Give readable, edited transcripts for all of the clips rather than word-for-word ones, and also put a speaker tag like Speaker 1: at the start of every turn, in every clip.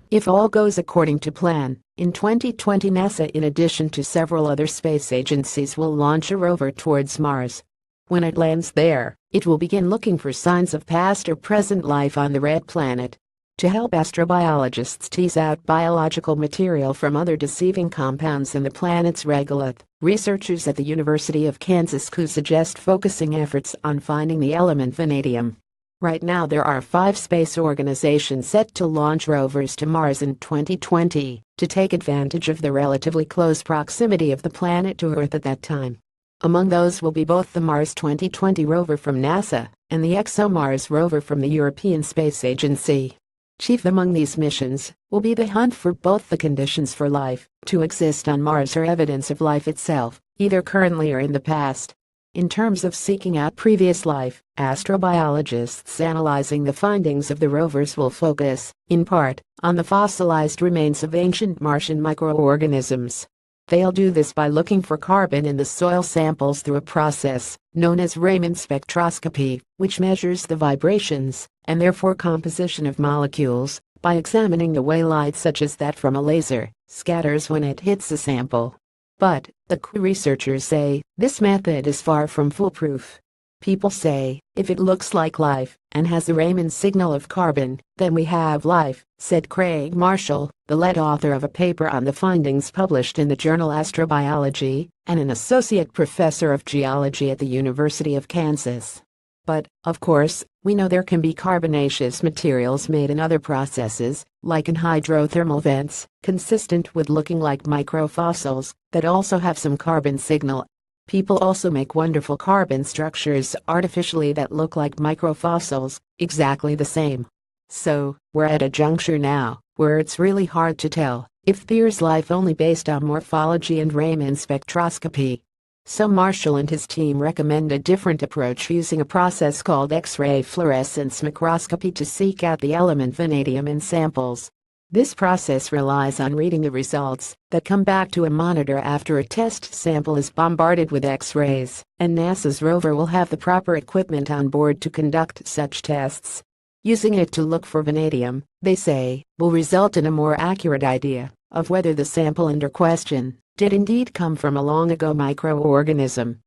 Speaker 1: If all goes according to plan, in 2020 NASA, in addition to several other space agencies, will launch a rover towards Mars. When it lands there, it will begin looking for signs of past or present life on the red planet. To help astrobiologists tease out biological material from other deceiving compounds in the planet's regolith, researchers at the University of Kansas suggest focusing efforts on finding the element vanadium. Right now there are 5 space organizations set to launch rovers to Mars in 2020 to take advantage of the relatively close proximity of the planet to Earth at that time. Among those will be both the Mars 2020 rover from NASA and the ExoMars rover from the European Space Agency. Chief among these missions will be the hunt for both the conditions for life to exist on Mars or evidence of life itself, either currently or in the past. In terms of seeking out previous life, astrobiologists analyzing the findings of the rovers will focus, in part, on the fossilized remains of ancient Martian microorganisms. They'll do this by looking for carbon in the soil samples through a process known as Raman spectroscopy, which measures the vibrations and therefore composition of molecules by examining the way light, such as that from a laser, scatters when it hits a sample. But, the researchers say, this method is far from foolproof. People say, if it looks like life and has the Raman signal of carbon, then we have life, said Craig Marshall, the lead author of a paper on the findings published in the journal Astrobiology and an associate professor of geology at the University of Kansas. But, of course, we know there can be carbonaceous materials made in other processes, like in hydrothermal vents, consistent with looking like microfossils, that also have some carbon signal. People also make wonderful carbon structures artificially that look like microfossils, exactly the same. So, we're at a juncture now where it's really hard to tell if there's life only based on morphology and Raman spectroscopy. So Marshall and his team recommend a different approach using a process called X-ray fluorescence microscopy to seek out the element vanadium in samples. This process relies on reading the results that come back to a monitor after a test sample is bombarded with X-rays, and NASA's rover will have the proper equipment on board to conduct such tests. Using it to look for vanadium, they say, will result in a more accurate idea of whether the sample under question did indeed come from a long-ago microorganism.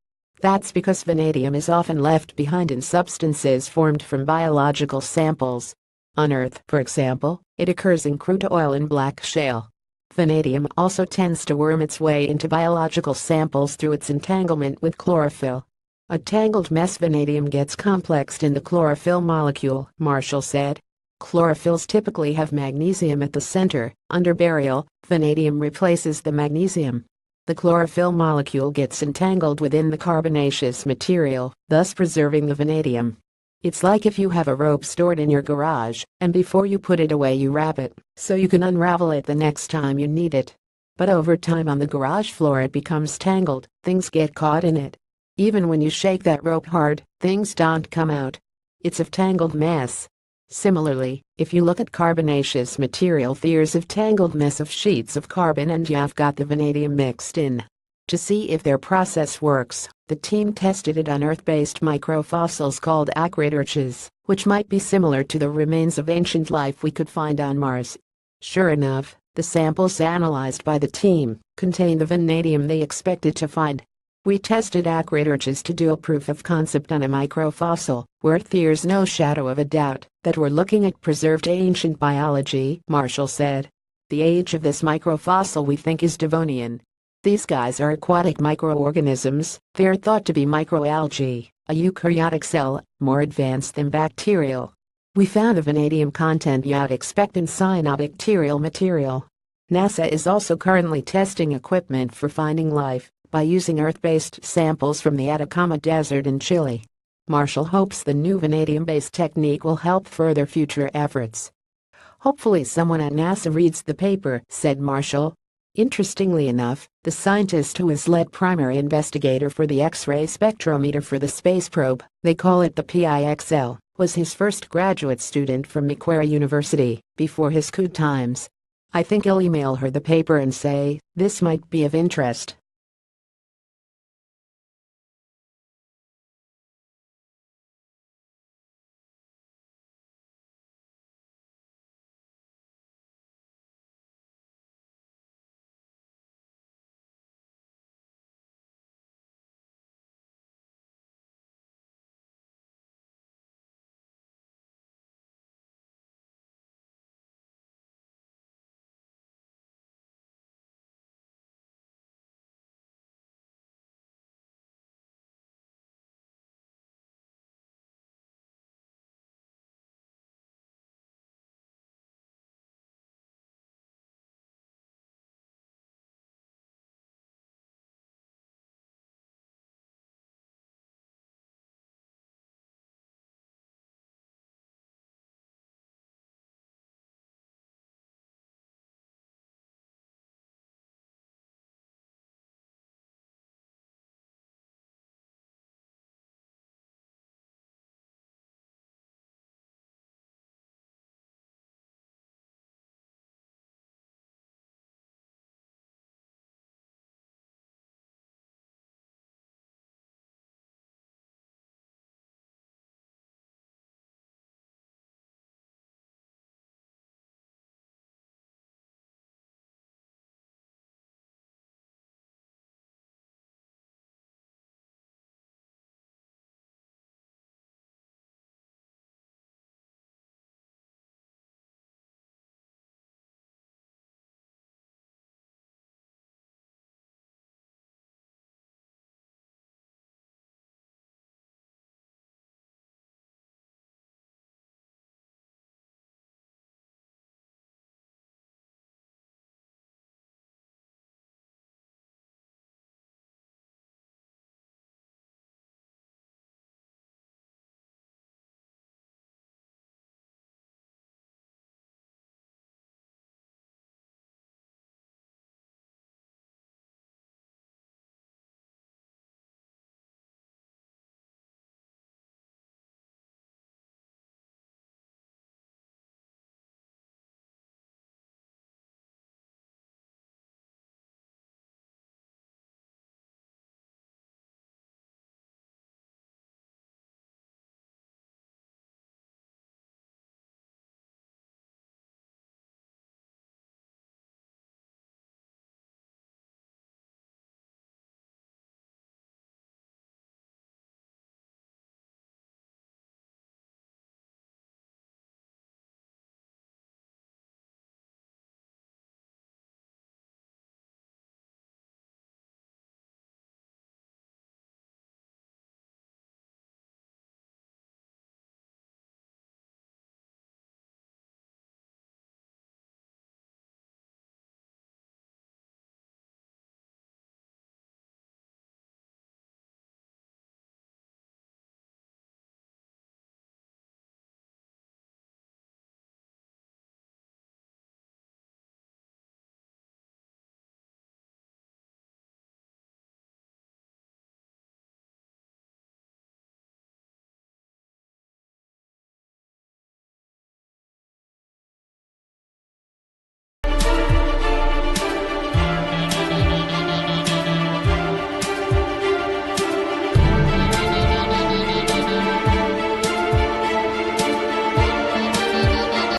Speaker 1: That's because vanadium is often left behind in substances formed from biological samples. On Earth, for example, it occurs in crude oil and black shale. Vanadium also tends to worm its way into biological samples through its entanglement with chlorophyll. A tangled mess vanadium gets complexed in the chlorophyll molecule, Marshall said. Chlorophylls typically have magnesium at the center. Under burial, vanadium replaces the magnesium. The chlorophyll molecule gets entangled within the carbonaceous material, thus preserving the vanadium. It's like if you have a rope stored in your garage, and before you put it away you wrap it, so you can unravel it the next time you need it. But over time on the garage floor it becomes tangled, things get caught in it. Even when you shake that rope hard, things don't come out. It's a tangled mess. Similarly, if you look at carbonaceous material, there's a tangled mess of sheets of carbon and you've got the vanadium mixed in. To see if their process works, the team tested it on Earth-based microfossils called acridorches, which might be similar to the remains of ancient life we could find on Mars. Sure enough, the samples analyzed by the team contain the vanadium they expected to find. We tested acridorches to do a proof of concept on a microfossil, where there's no shadow of a doubt that we're looking at preserved ancient biology, Marshall said. The age of this microfossil we think is Devonian. These guys are aquatic microorganisms. They're thought to be microalgae, a eukaryotic cell, more advanced than bacterial. We found a vanadium content you'd expect in cyanobacterial material. NASA is also currently testing equipment for finding life by using Earth-based samples from the Atacama Desert in Chile. Marshall hopes the new vanadium-based technique will help further future efforts. Hopefully someone at NASA reads the paper, said Marshall. Interestingly enough, the scientist who is lead primary investigator for the X-ray spectrometer for the space probe, they call it the PIXL, was his first graduate student from Macquarie University before his coup times. I think he'll email her the paper and say, this might be of interest.